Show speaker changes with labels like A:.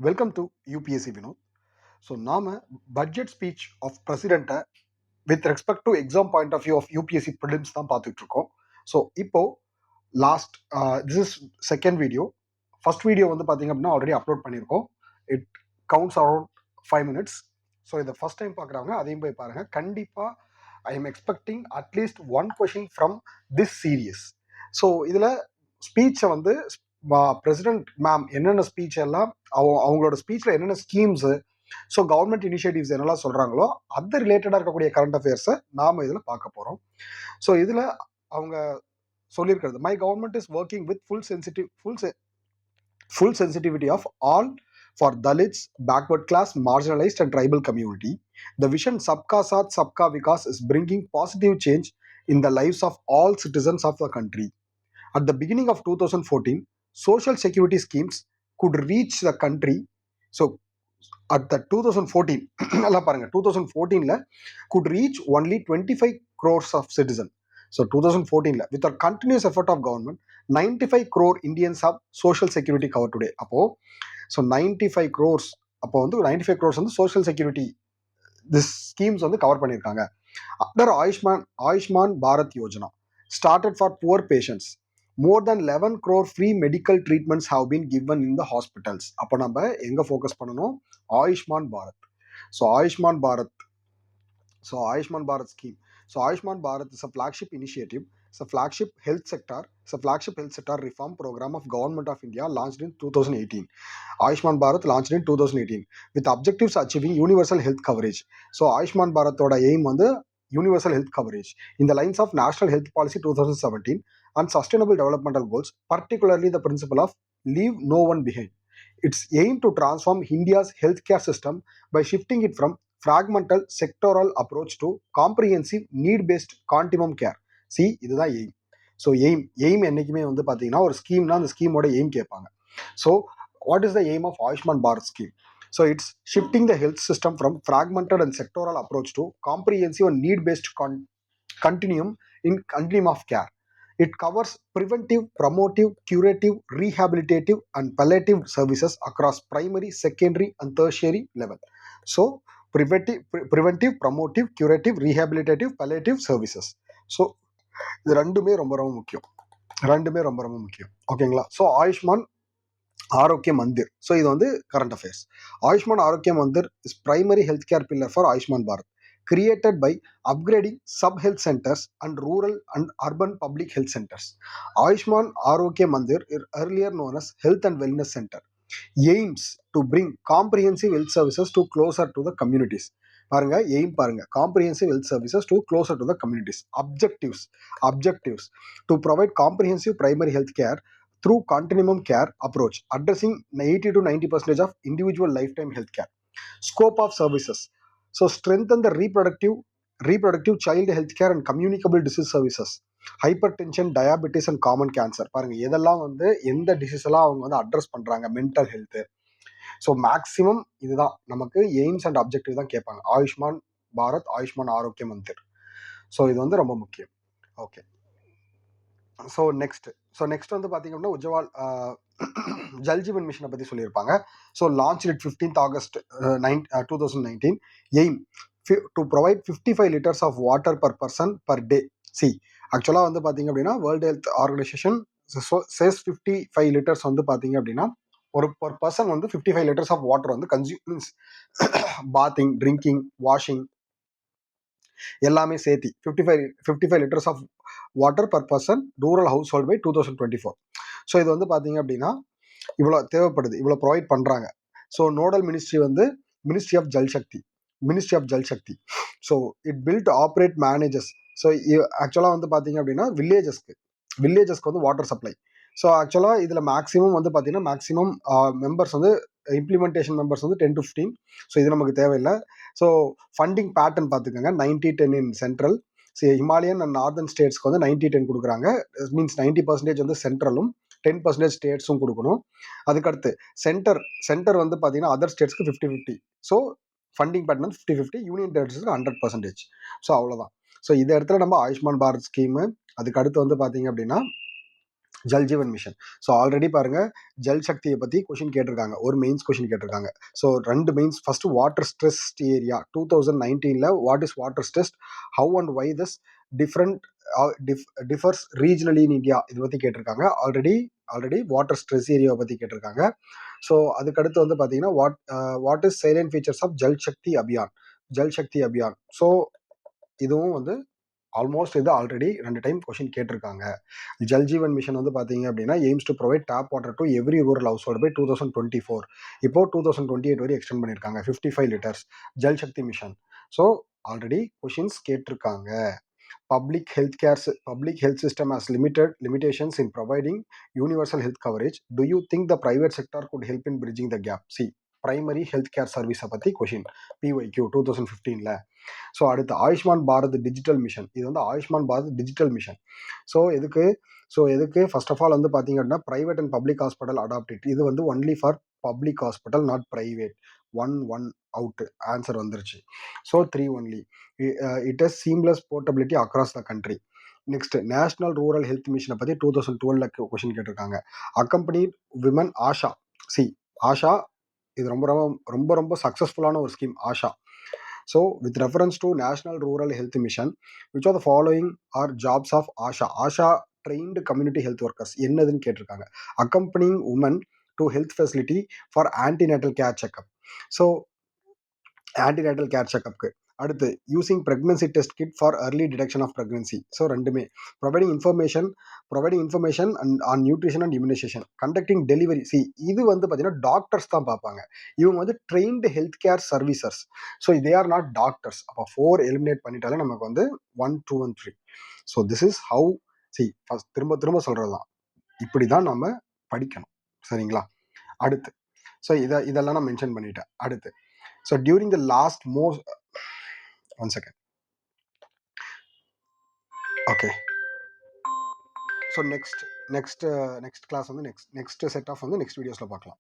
A: Welcome to UPSC Vinod. So, நாம budget speech of president with respect to exam point of view of UPSC prelims தான் பார்த்துட்டு இருக்கோம். So இப்போ last this is second video. First video வந்து பார்த்தீங்க அப்படின்னா already upload பண்ணியிருக்கோம். It counts around 5 minutes. So இதை ஃபர்ஸ்ட் டைம் பார்க்குறவங்க அதையும் போய் பாருங்க. கண்டிப்பாக I am expecting at least one question from this series. So இதில் ஸ்பீச்சை வந்து பிரசிடென்ட் மேம் என்னென்ன ஸ்பீச் எல்லாம் அவங்களோட ஸ்பீச்சில் என்னென்ன ஸ்கீம்ஸு ஸோ கவர்மெண்ட் இனிஷியேட்டிவ்ஸ் என்னெல்லாம் சொல்கிறாங்களோ அது ரிலேட்டடாக இருக்கக்கூடிய கரண்ட் அஃபேர்ஸை நாம் இதில் பார்க்க போகிறோம். ஸோ இதில் அவங்க சொல்லியிருக்கிறது my government is working with full sensitivity of all for Dalits, backward class, marginalized and tribal community. The vision Sabka Saath Sabka Vikas is bringing positive change in the lives of all citizens of the country. At the beginning of 2014, social security schemes could reach the country. So at the 2014 நல்லா பாருங்க 2014ல could reach only 25 crores of citizens. So 2014ல with our continuous effort of government 95 crore Indians have social security cover today. அப்போ so 95 crores அப்போ வந்து 95 crores வந்து social security this schemes வந்து cover பண்ணியிருக்காங்க. Under Ayushman Bharat Yojana started for poor patients. More than 11 crore free medical treatments have been given in the hospitals. அப்போ நம்ம எங்க focus பண்ணணும்? Ayushman Bharat. So Ayushman Bharat scheme. So Ayushman Bharat is a flagship initiative. It's a flagship health sector reform program of Government of India launched in 2018. Ayushman Bharat launched in 2018 with objectives achieving universal health coverage. So Ayushman Bharat oda aim வந்து universal health coverage in the lines of National Health Policy 2017 and Sustainable Developmental Goals, particularly the principle of leave no one behind. It's aim to transform India's healthcare system by shifting it from fragmental sectoral approach to comprehensive need-based continuum care. See, இதுதான் aim. So aim என்னைக்குமே வந்து பார்த்தீங்கன்னா ஒரு ஸ்கீம்னா அந்த ஸ்கீமோட aim கேட்பாங்க. So what is the aim of Ayushman Bharat scheme? So it's shifting the health system from fragmented and sectoral approach to comprehensive and need-based continuum of care. It covers preventive, promotive, curative, rehabilitative and palliative services across primary, secondary and tertiary level. So preventive, promotive, curative, rehabilitative, palliative services. So இது ரெண்டுமே ரொம்ப ரொம்ப முக்கியம். ஓகேங்களா? So Ayushman Arogya Mandir. So இது வந்து current affairs. Ayushman Arogya Mandir is primary health care pillar for Ayushman Bharat, created by upgrading sub-health centers and rural and urban public health centers. Ayushman Arogya Mandir, earlier known as Health and Wellness Center, aims to bring comprehensive health services to closer to the communities. பாருங்க aim பாருங்க, comprehensive health services to closer to the communities. Objectives to provide comprehensive primary health care through continuum care approach, addressing 80 to 90% of individual lifetime health care. Scope of services. So strengthen the reproductive child health care and communicable disease services. Hypertension, diabetes and common cancer. பாருங்க இதெல்லாம் வந்து எந்த disease எல்லாம் அவங்க வந்து address பண்றாங்க, mental health. So maximum இதுதான் நமக்கு எய்ம்ஸ் அண்ட் அப்ஜெக்டிவ் தான் கேட்பாங்க. ஆயுஷ்மான் பாரத், ஆயுஷ்மான் ஆரோக்கிய மந்திர். ஸோ இது வந்து ரொம்ப முக்கியம். ஓகே, ஸோ நெக்ஸ்ட் வந்து பார்த்தீங்க அப்படின்னா உஜ்வால் ஜல்ஜீவன் மிஷனை பற்றி சொல்லியிருப்பாங்க. So launch it 15th August 2019. Aim to provide 55 liters of water per person per day. See ஆக்சுவலாக வந்து பார்த்தீங்க அப்படின்னா world health organisation says 55 liters வந்து பார்த்தீங்க அப்படின்னா ஒரு பர்சன் வந்து 55 liters ஆஃப் வாட்டர் வந்து consume means bathing, drinking, washing எல்லாமே சேர்த்தி 55 liters of water per person rural household by 2024. So இது வந்து பார்த்தீங்க அப்படின்னா இவ்வளோ தேவைப்படுது, இவ்வளோ ப்ரொவைட் பண்ணுறாங்க. ஸோ நோடல் மினிஸ்ட்ரி வந்து ministry of Jal Shakti. So it build operate manages. So ஆக்சுவலாக வந்து பார்த்தீங்க அப்படின்னா வில்லேஜஸ்க்கு வந்து வாட்டர் சப்ளை. ஸோ ஆக்சுவலாக இதில் மேக்ஸிமம் வந்து பார்த்தீங்கன்னா மேக்ஸிமம் மெம்பர்ஸ் வந்து இம்ப்ளிமெண்டேஷன் மெம்பர்ஸ் வந்து 10 to 15. ஸோ இது நமக்கு தேவையில்லை. ஸோ ஃபண்டிங் பேட்டர்ன் பார்த்துக்கோங்க, 90-10 in central. Himalayan and northern ஸ்டேட்ஸ்க்கு வந்து 90-10 கொடுக்குறாங்க. மீன்ஸ் 90% வந்து சென்ட்ரலும் 10% ஸ்டேட்ஸும் கொடுக்கணும். அதுக்கடுத்து சென்டர் வந்து பார்த்தீங்கன்னா அதர் ஸ்டேட்ஸ்க்கு 50-50. ஸோ ஃபண்டிங் பேட்டர்ன் வந்து 50-50, யூனியன் டெரிட்டரிஸ்க்கு 100%. ஸோ அவ்வளோதான். ஸோ இந்த இடத்துல நம்ம ஆயுஷ்மான் பாரத் ஸ்கீமு, அதுக்கு அடுத்து வந்து பார்த்தீங்க அப்படின்னா Jal Jeevan mission. So already பாருங்க ஜல் சக்தியை பற்றி கொஷின் கேட்டிருக்காங்க, ஒரு மெயின்ஸ் கொஷின் கேட்டிருக்காங்க. So 2 mains. First water stressed area 2019ல what is water stressed, how and why this different differs regionally in India, இதை பற்றி கேட்டிருக்காங்க. ஆல்ரெடி வாட்டர் ஸ்ட்ரெஸ் ஏரியாவை பற்றி கேட்டிருக்காங்க. ஸோ அதுக்கடுத்து வந்து பார்த்தீங்கன்னா what is salient features of Jal Shakti Abhiyan, Jal Shakti Abhiyan. So இதுவும் வந்து ஆல்மோஸ்ட் இது ஆல்ரெடி 2 டைம் கொஷின் கேட்டிருக்காங்க. ஜல் ஜீவன் மிஷன் வந்து பார்த்தீங்க அப்படின்னா aims to provide tap water to every rural household by 2024. இப்போ 2028 வரை எக்ஸ்டெண்ட் பண்ணியிருக்காங்க 55 litres. Jal Shakti mission. So already questions கேட்டிருக்காங்க. Public health system has limitations in providing universal health coverage. Do you think the private sector could help in bridging the gap? See, primary healthcare service பத்தி question PYQ 2015ல. So அடுத்து Ayushman Bharat digital mission. இது வந்து Ayushman Bharat digital mission. எதுக்கு first of all வந்து பார்த்தீங்க அப்படின்னா private and public hospital adopted. இது வந்து only for public hospital, not private. 1 out answer வந்துருச்சு. So 3 only. It is seamless portability across the country. Next national rural health மிஷனை பற்றி 2012ல கொஷின் கேட்டிருக்காங்க. Accompanied women ASHA. ஆஷா இது ரொம்ப ரொம்ப ரொம்ப ரொம்ப சக்ஸஸ்ஃபுல்லான ஒரு scheme ASHA. So with reference to national rural health mission, which are the following are jobs of ASHA trained community health workers என்னதுன்னு கேட்டிருக்காங்க. Accompanying women to health facility for antenatal care checkup. So antenatal care செக்அப்க்கு அடுத்து using pregnancy test kit for early detection of pregnancy. So ரெண்டுமே providing information and on nutrition and immunisation, conducting delivery. இது வந்து பார்த்தீங்கன்னா doctors தான் பார்ப்பாங்க. இவங்க வந்து trained health care servicers. So they are not doctors. அப்போ 4 எலிமினேட் பண்ணிட்டாலே நமக்கு வந்து 1, 2 and 3. So this is how first திரும்ப சொல்கிறது தான், இப்படி தான் நம்ம படிக்கணும். சரிங்களா? அடுத்து இதெல்லாம் நான் மென்ஷன் பண்ணிட்டேன். அடுத்து so during the last most 1 second. Okay, so next class வந்து next set of வந்து next videosல பார்க்கலாம்.